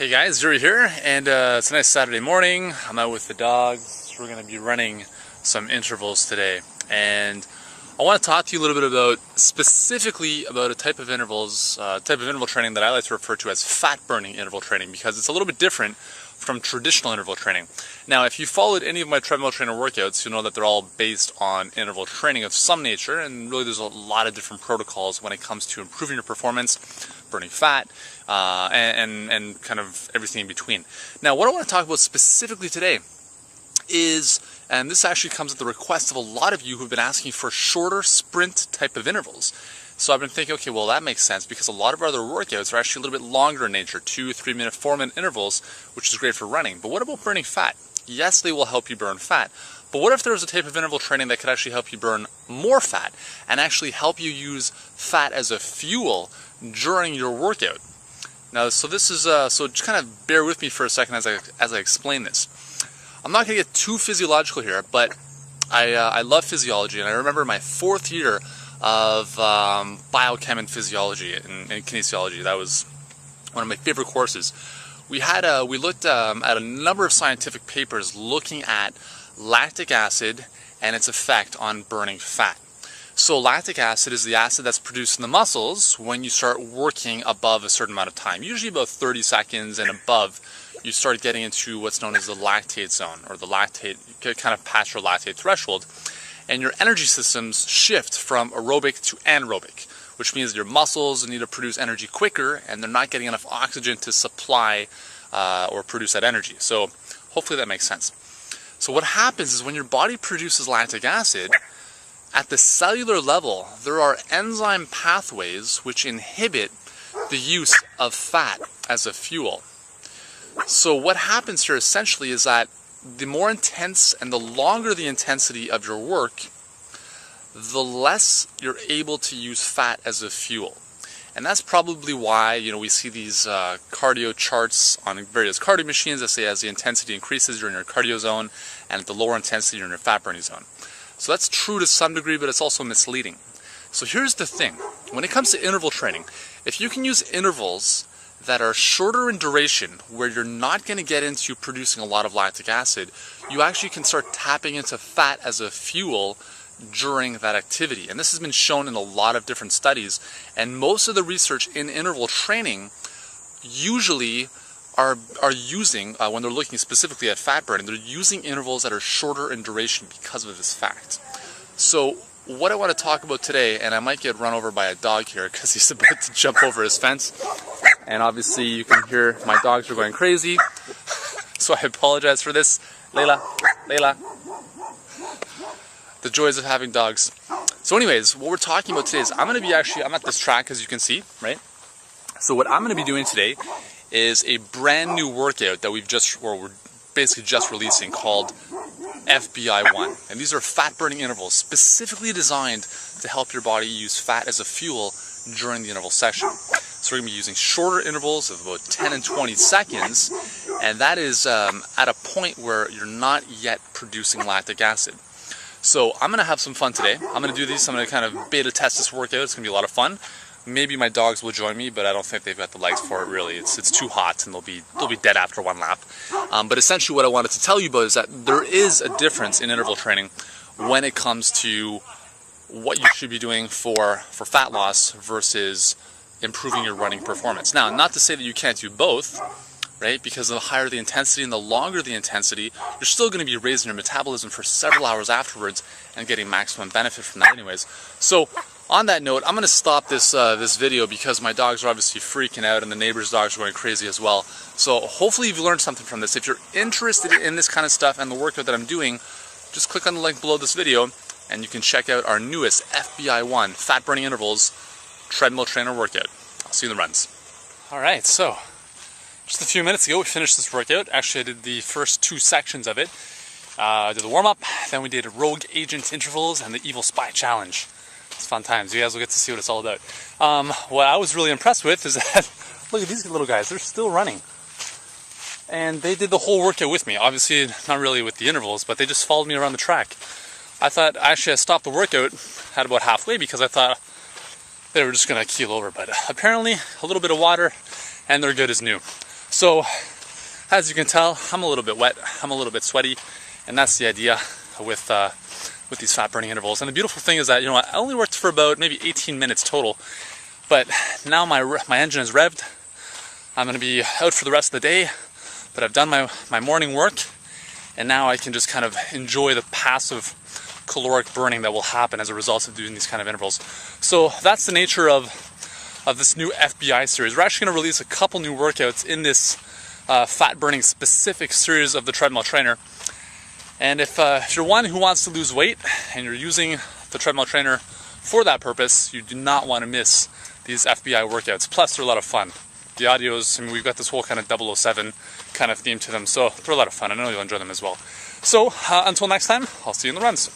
Hey guys, Yuri here, and it's a nice Saturday morning. I'm out with the dogs. We're going to be running some intervals today, and I want to talk to you a little bit about specifically about a type of interval training that I like to refer to as fat burning interval training, because it's a little bit different from traditional interval training. Now, if you followed any of my treadmill trainer workouts, you'll know that they're all based on interval training of some nature, and really there's a lot of different protocols when it comes to improving your performance, burning fat, and kind of everything in between. Now, what I want to talk about specifically today is, and this actually comes at the request of a lot of you who've been asking for shorter sprint type of intervals. So I've been thinking, okay, well that makes sense because a lot of our other workouts are actually a little bit longer in nature, 2, 3 minute, 4 minute intervals, which is great for running. But what about burning fat? Yes, they will help you burn fat. But what if there was a type of interval training that could actually help you burn more fat and actually help you use fat as a fuel during your workout? Now, so this is, so just kind of bear with me for a second as I explain this. I'm not going to get too physiological here, but I love physiology, and I remember my 4th year of biochem and physiology and kinesiology. That was one of my favorite courses. We looked at a number of scientific papers looking at lactic acid and its effect on burning fat. So lactic acid is the acid that's produced in the muscles when you start working above a certain amount of time, usually about 30 seconds and above. You start getting into what's known as the lactate zone, or the lactate, kind of past your lactate threshold, and your energy systems shift from aerobic to anaerobic, which means your muscles need to produce energy quicker, and they're not getting enough oxygen to supply or produce that energy. So hopefully that makes sense. So what happens is when your body produces lactic acid, at the cellular level, there are enzyme pathways which inhibit the use of fat as a fuel. So what happens here essentially is that the more intense and the longer the intensity of your work, the less you're able to use fat as a fuel. And that's probably why, you know, we see these cardio charts on various cardio machines that say as the intensity increases, you're in your cardio zone, and at the lower intensity, you're in your fat burning zone. So that's true to some degree, but it's also misleading. So here's the thing. When it comes to interval training, if you can use intervals that are shorter in duration, where you're not going to get into producing a lot of lactic acid, you actually can start tapping into fat as a fuel during that activity. And this has been shown in a lot of different studies, and most of the research in interval training usually are using, when they're looking specifically at fat burning, they're using intervals that are shorter in duration because of this fact. So what I want to talk about today, and I might get run over by a dog here because he's about to jump over his fence, and obviously you can hear my dogs are going crazy, so I apologize for this. Layla, the joys of having dogs. So anyways, what we're talking about today is I'm at this track, as you can see, right? So what I'm going to be doing today is a brand new workout that we're basically just releasing, called FBI1. And these are fat burning intervals specifically designed to help your body use fat as a fuel during the interval session. So we're going to be using shorter intervals of about 10 and 20 seconds, and that is at a point where you're not yet producing lactic acid. So I'm going to have some fun today. I'm going to do these. I'm going to kind of beta test this workout. It's going to be a lot of fun. Maybe my dogs will join me, but I don't think they've got the legs for it really. It's too hot, and they'll be dead after one lap. But essentially what I wanted to tell you about is that there is a difference in interval training when it comes to what you should be doing for fat loss versus improving your running performance. Now, not to say that you can't do both, right? Because the higher the intensity and the longer the intensity, you're still going to be raising your metabolism for several hours afterwards and getting maximum benefit from that anyways. So on that note, I'm going to stop this video because my dogs are obviously freaking out and the neighbors' dogs are going crazy as well. So hopefully you've learned something from this. If you're interested in this kind of stuff and the workout that I'm doing, just click on the link below this video and you can check out our newest FBI1 Fat Burning Intervals treadmill trainer workout. I'll see you in the runs. Alright, so just a few minutes ago we finished this workout. Actually I did the first 2 sections of it. I did the warm-up, then we did Rogue Agent intervals and the Evil Spy challenge. It's fun times. You guys will get to see what it's all about. What I was really impressed with is that, look at these little guys, they're still running. And they did the whole workout with me. Obviously, not really with the intervals, but they just followed me around the track. I stopped the workout at about halfway because I thought they were just going to keel over. But apparently, a little bit of water, and they're good as new. So as you can tell, I'm a little bit wet, I'm a little bit sweaty, and that's the idea with these fat burning intervals. And the beautiful thing is that, you know, I only worked for about maybe 18 minutes total, but now my engine is revved. I'm going to be out for the rest of the day, but I've done my morning work, and now I can just kind of enjoy the passive caloric burning that will happen as a result of doing these kind of intervals. So that's the nature of this new FBI series. We're actually going to release a couple new workouts in this fat burning specific series of the Treadmill Trainer. And if you're one who wants to lose weight and you're using the Treadmill Trainer for that purpose, you do not want to miss these FBI workouts. Plus, they're a lot of fun. The audios, I mean, we've got this whole kind of 007 kind of theme to them, so they're a lot of fun. I know you'll enjoy them as well. So until next time, I'll see you in the runs.